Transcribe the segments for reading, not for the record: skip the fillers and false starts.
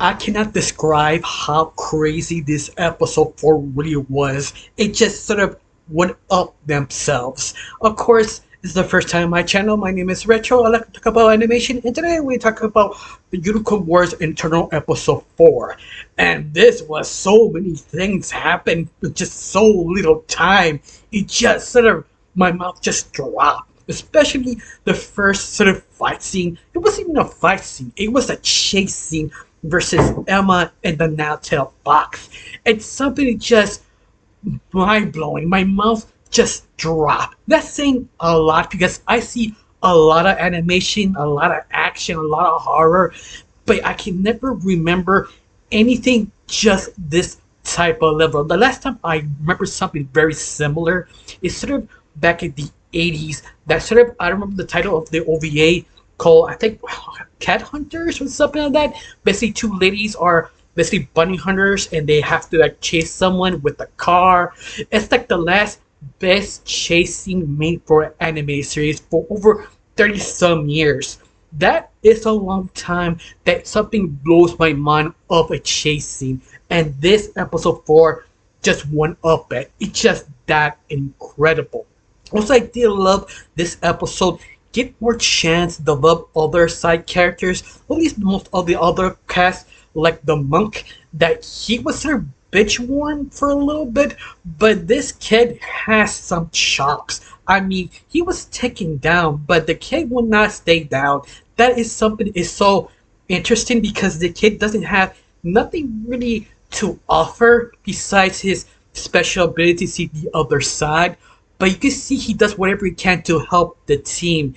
I cannot describe how crazy this episode 4 really was. It just sort of went up themselves. Of course, this is the first time on my channel. My name is Retro. I like to talk about animation, and today we talk about the Unicorn Wars Internal Episode 4. And this was so many things happened with just so little time. It just sort of, my mouth just dropped. Especially the first sort of fight scene. It wasn't even a fight scene. It was a chase scene versus Emma and the Nine-Tailed Fox. It's something just mind blowing. My mouth just dropped. That's saying a lot because I see a lot of animation, a lot of action, a lot of horror, but I can never remember anything just this type of level. The last time I remember something very similar is sort of back in the 80s. That sort of, I remember the title of the OVA called, I think, Cat Hunters or something like that. Basically, two ladies are basically bunny hunters and they have to like chase someone with a car. It's like the last best chasing made for an anime series for over 30 some years. That is a long time that something blows my mind of a chase scene. And this episode 4 just went up it. It's just that incredible. Also, I did love this episode. Get more chance to develop other side characters, at least most of the other cast, like the monk, that he was sort of bitch worn for a little bit, but this kid has some chops. I mean, he was taken down, but the kid will not stay down. That is something is so interesting because the kid doesn't have nothing really to offer besides his special ability to see the other side. But you can see he does whatever he can to help the team.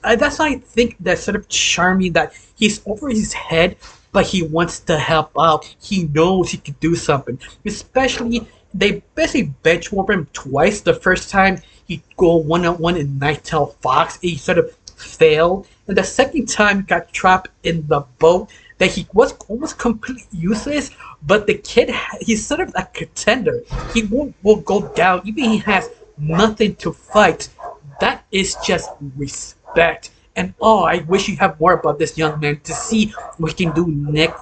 That's why I think that's sort of charming that he's over his head, but he wants to help out. He knows he can do something. Especially, they basically bench warp him twice. The first time he go one-on-one in Nine-Tailed Fox, he sort of failed. And the second time he got trapped in the boat that he was almost completely useless, but the kid, he's sort of a contender. He will go down, even he has nothing to fight. That is just respect. And oh, I wish you have more about this young man to see what he can do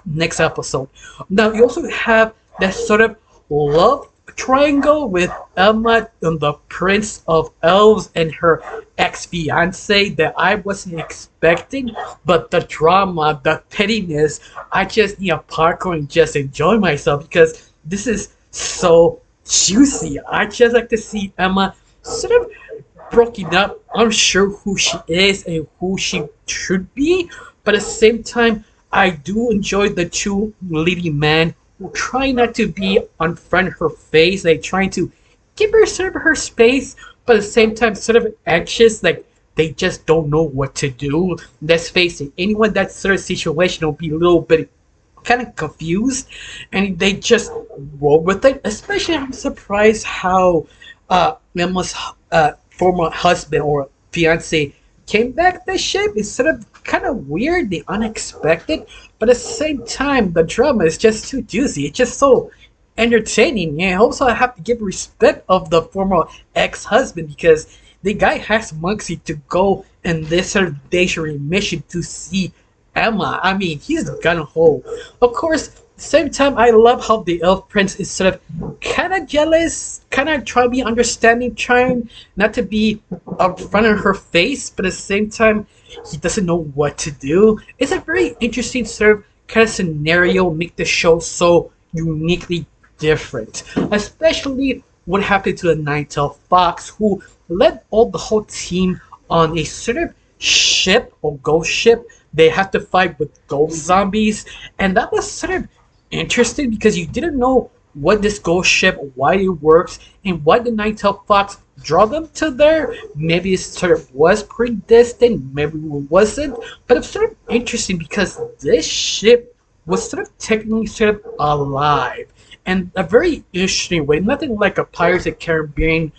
next episode. Now you also have that sort of love triangle with Emma and the Prince of Elves and her ex-fiance that I wasn't expecting, but the drama, the pettiness, I just need a popcorn and just enjoy myself because this is so juicy. I just like to see Emma sort of broken up, unsure who she is and who she should be, but at the same time, I do enjoy the two lady men who try not to be unfriend her face, like trying to give her sort of her space, but at the same time, sort of anxious, like they just don't know what to do. Let's face it, anyone that sort of situation will be a little bit kind of confused, and they just roll with it. Especially, I'm surprised how Emma's former husband or fiance came back the ship. It's sort of kind of weird, the unexpected, but at the same time, the drama is just too juicy. It's just so entertaining. And also, I have to give respect of the former ex-husband because the guy has Monksy to go in this sort of dangerous mission to see Emma. I mean, he's gung ho. Of course, same time, I love how the elf prince is sort of kind of jealous, kind of trying to be understanding, trying not to be up front of her face, but at the same time, he doesn't know what to do. It's a very interesting sort of kind of scenario, make the show so uniquely different. Especially what happened to the Nine-Tailed Fox, who led all the whole team on a sort of ship or ghost ship. They had to fight with ghost zombies, and that was sort of interesting because you didn't know what this ghost ship, why it works, and why the Nine-Tailed Fox draw them to there. Maybe it sort of was predestined, maybe it wasn't, but it's sort of interesting because this ship was sort of technically sort of alive, and a very interesting way, nothing like a Pirates of the Caribbean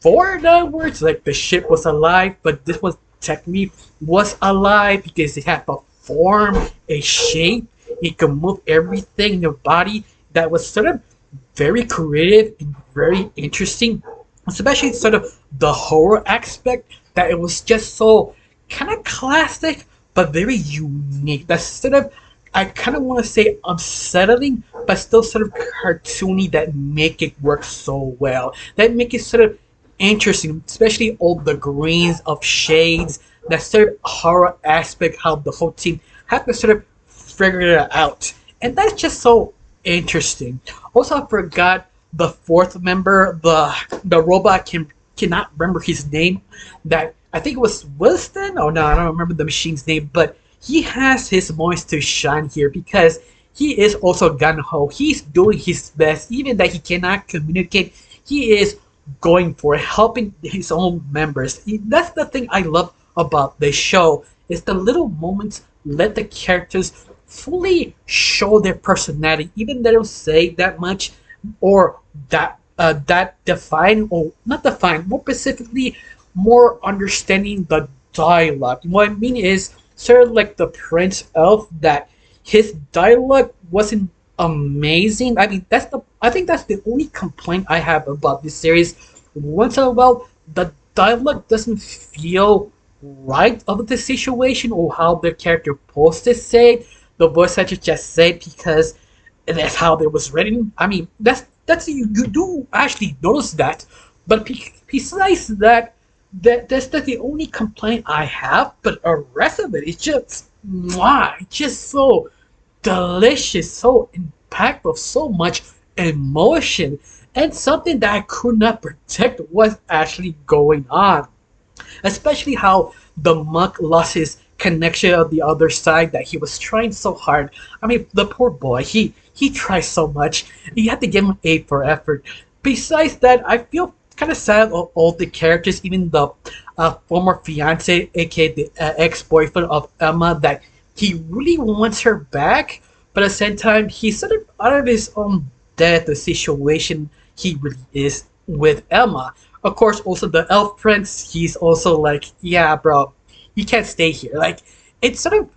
forward words, like the ship was alive, but this was technically was alive because it had a form, a shape, it could move everything in your body. That was sort of very creative and very interesting, especially sort of the horror aspect, that it was just so kind of classic but very unique. That sort of I kind of want to say unsettling, but still sort of cartoony that make it work so well. That make it sort of interesting, especially all the greens of shades, that sort of horror aspect, how the whole team have to sort of figure it out. And that's just so interesting. Also, I forgot the fourth member, the robot cannot remember his name. That I think it was Wilson. Oh no, I don't remember the machine's name, but he has his moments to shine here because he is also gun ho. He's doing his best, even that he cannot communicate. He is going for it, helping his own members. That's the thing I love about this show. Is the little moments let the characters fully show their personality, even they don't say that much or that define or not define, more specifically, more understanding the dialogue. What I mean is sort of like the Prince Elf, that his dialogue wasn't amazing. I mean, I think that's the only complaint I have about this series. Once in a while, the dialogue doesn't feel right of the situation or how the character posted said. The voice actor just said because that's how it was written. I mean, that's you do actually notice that, but besides that, that's the only complaint I have. But the rest of it is just mwah, it's just so delicious, so impactful, so much emotion, and something that I could not predict was actually going on. Especially how the monk lost his connection on the other side, that he was trying so hard. I mean, the poor boy, he tries so much. You have to give him A for effort. Besides that, I feel kind of sad of all the characters, even the former fiance, aka the ex-boyfriend of Emma, that he really wants her back, but at the same time, he's sort of out of his own depth, the situation he really is with Emma. Of course, also the elf prince, he's also like, yeah, bro, you can't stay here. Like, it's sort of,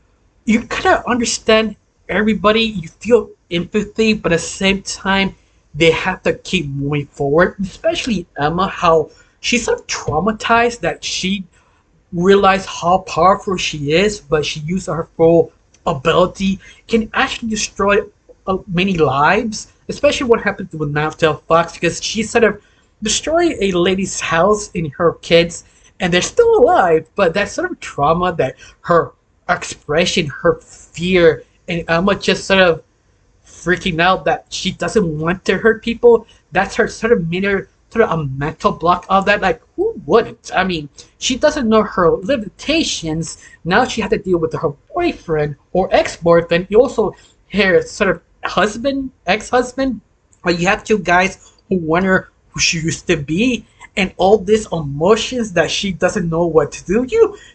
you kind of understand everybody, you feel empathy, but at the same time, they have to keep moving forward. Especially Emma, how she's sort of traumatized that she realized how powerful she is, but she used her full ability can actually destroy many lives. Especially what happened with Naftel Fox, because she sort of destroyed a lady's house and her kids, and they're still alive. But that sort of trauma, that her expression, her fear, and Emma just sort of freaking out that she doesn't want to hurt people. That's her sort of mirror, sort of a mental block of that. Like, who wouldn't? I mean, she doesn't know her limitations. Now she had to deal with her boyfriend or ex-boyfriend. You also her sort of husband, ex-husband. But you have two guys who wonder who she used to be, and all these emotions that she doesn't know what to do.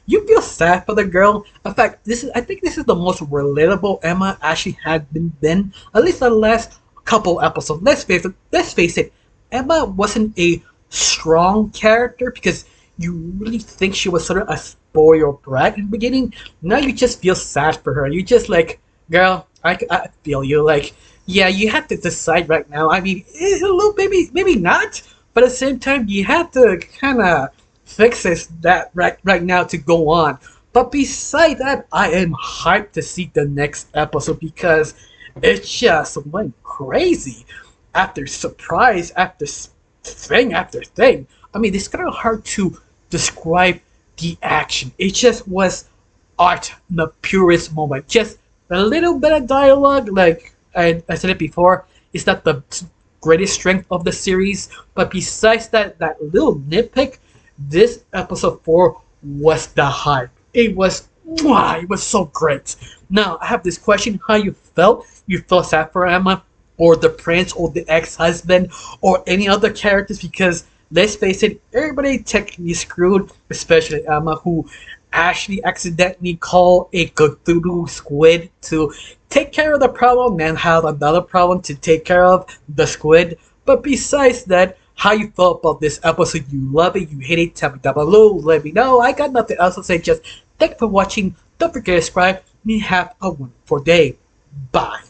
You feel sad for the girl. In fact, I think this is the most relatable Emma actually had been at least the last couple episodes. Let's face it, Emma wasn't a strong character because you really think she was sort of a spoiled brat in the beginning. Now you just feel sad for her. You just like, girl, I feel you. Like, yeah, you have to decide right now. I mean, a little, maybe not, but at the same time, you have to kind of fix this that right now to go on. But beside that, I am hyped to see the next episode because it just went crazy after surprise after thing. I mean, it's kind of hard to describe the action. It just was art in the purest moment. Just a little bit of dialogue, like I said it before, is not the greatest strength of the series. But besides that little nitpick, this episode 4 was the hype. It was, mwah, it was so great. Now I have this question: how you felt? You felt sad for Emma, or the prince, or the ex-husband, or any other characters? Because let's face it, everybody technically screwed, especially Emma, who actually accidentally called a Cthulhu squid to take care of the problem and have another problem to take care of the squid. But besides that, how you felt about this episode? You love it, you hate it? Tell me down below. Let me know. I got nothing else to say. Just thank you for watching. Don't forget to subscribe. And have a wonderful day. Bye.